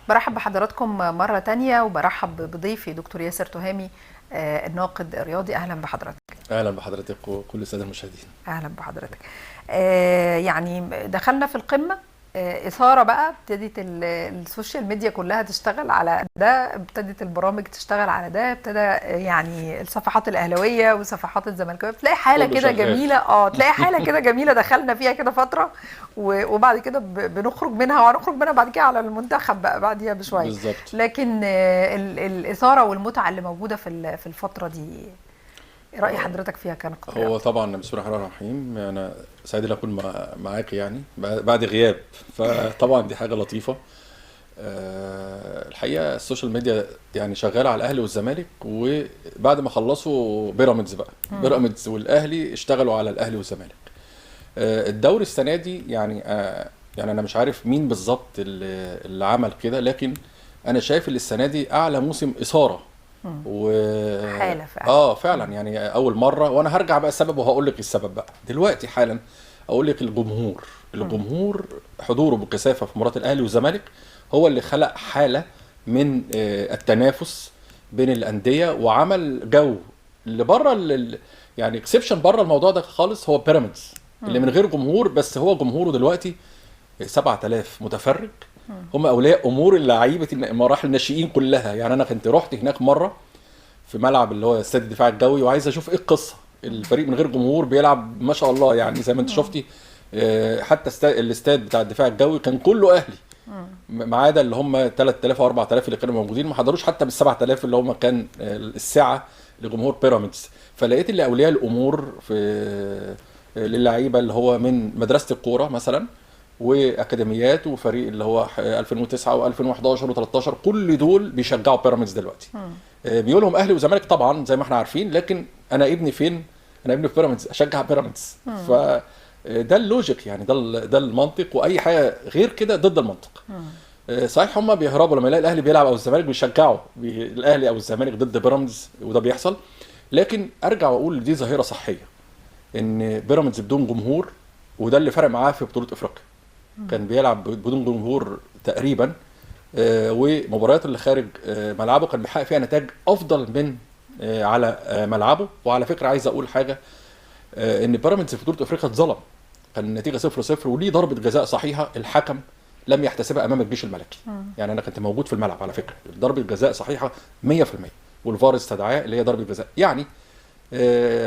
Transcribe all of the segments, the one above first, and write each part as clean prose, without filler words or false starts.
برحب بحضراتكم مرة تانية، وبرحب بضيفي دكتور ياسر تهامي، الناقد الرياضي. أهلا بحضرتك. اهلا بحضرتك وكل الساده المشاهدين. أهلا بحضرتك. يعني دخلنا في القمة، إثارة بقى. ابتدت السوشيال ميديا كلها تشتغل على ده، ابتدت البرامج تشتغل على ده، ابتدى يعني الصفحات الأهلاوية وصفحات الزملكاوية. تلاقي حالة كده جميلة، تلاقي حالة كده جميلة دخلنا فيها كده فترة، وبعد كده بنخرج منها، وهنخرج منها بعد كده على المنتخب بقى بعديها بشوية. بالظبط. لكن الإثارة والمتعة اللي موجودة في الفترة دي، رأي حضرتك فيها كان هو طبعا بسم الله الرحمن الرحيم، انا سعيد ان اكون معاك يعني بعد غياب، فطبعا دي حاجه لطيفه. الحقيقه السوشيال ميديا يعني شغاله على الاهلي والزمالك، وبعد ما خلصوا بيراميدز بقى بيراميدز والاهلي اشتغلوا على الاهلي والزمالك. الدوري السنه دي يعني انا مش عارف مين بالظبط اللي عمل كده، لكن انا شايف ان السنه دي اعلى موسم اثاره و حالة فعلا. فعلا يعني اول مره. وانا هرجع بقى السبب وهقول لك السبب بقى دلوقتي حالا. اقول لك الجمهور حضوره بكثافه في مباراه الاهلي والزمالك هو اللي خلق حاله من التنافس بين الانديه، وعمل جو اللي بره يعني اكسبشن بره الموضوع ده خالص هو بيراميدز اللي من غير جمهور، بس هو جمهوره دلوقتي 7000 متفرج. هم اولياء امور اللعيبه مراحل الناشئين كلها. يعني انا كنت رحت هناك مره في ملعب اللي هو استاد الدفاع الجوي، وعايز اشوف ايه القصه. الفريق من غير جمهور بيلعب ما شاء الله، يعني زي ما انت شفتي. حتى الاستاد بتاع الدفاع الجوي كان كله اهلي، ما عدا اللي هم 3000 او 4000 اللي كانوا موجودين، ما حضروش حتى بال 7000 اللي هم كان الساعه لجمهور بيراميدز. فلقيت اللي اولياء الامور في للعيبه اللي هو من مدرسه الكوره مثلا، واكاديميات، وفريق اللي هو 2009 و2011 و13، كل دول بيشجعوا بيراميدز دلوقتي. بيقول لهم اهلي وزمالك طبعا زي ما احنا عارفين، لكن انا ابني فين؟ انا ابني في بيراميدز، اشجع بيراميدز. فده اللوجيك يعني، ده المنطق، واي حاجه غير كده ضد المنطق. صحيح هم بيهربوا لما يلاقي الاهلي بيلعب او الزمالك بيشجعوا الاهلي او الزمالك ضد بيراميدز، وده بيحصل. لكن ارجع واقول دي ظاهره صحيه، ان بيراميدز بدون جمهور، وده اللي فرق معاه في بطوله افريقيا. كان بيلعب بدون جمهور تقريبا، ومباريات اللي خارج ملعبه كان بيحقق فيها نتائج افضل من على ملعبه. وعلى فكره عايز اقول حاجه، ان بيراميدز في بطوله افريقيا اتظلم، كان النتيجه 0-0 وليه ضربه جزاء صحيحه الحكم لم يحتسبها امام الجيش الملكي. يعني انا كنت موجود في الملعب على فكره، ضربه جزاء صحيحه 100%، والفار استدعاه اللي هي ضربه جزاء. يعني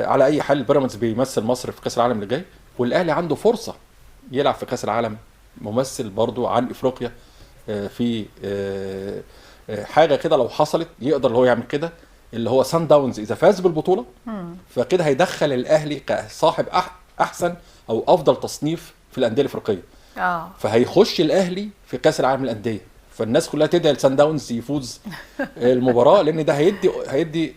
على اي حال بيراميدز بيمثل مصر في كاس العالم اللي جاي، والاهلي عنده فرصه يلعب في كاس العالم ممثل برضو عن افريقيا. في حاجه كده لو حصلت يقدر اللي هو يعمل كده، اللي هو سان داونز اذا فاز بالبطوله فكده هيدخل الاهلي كصاحب احسن او افضل تصنيف في الانديه الافريقيه. فهيخش الاهلي في كاس العالم للانديه، فالناس كلها تدعي لسان داونز يفوز المباراه، لان ده هيدي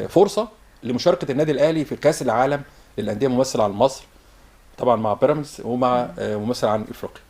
فرصه لمشاركه النادي الاهلي في كاس العالم للانديه ممثل عن مصر طبعا مع بيراميدز، ومع ممثل عن افريقيا.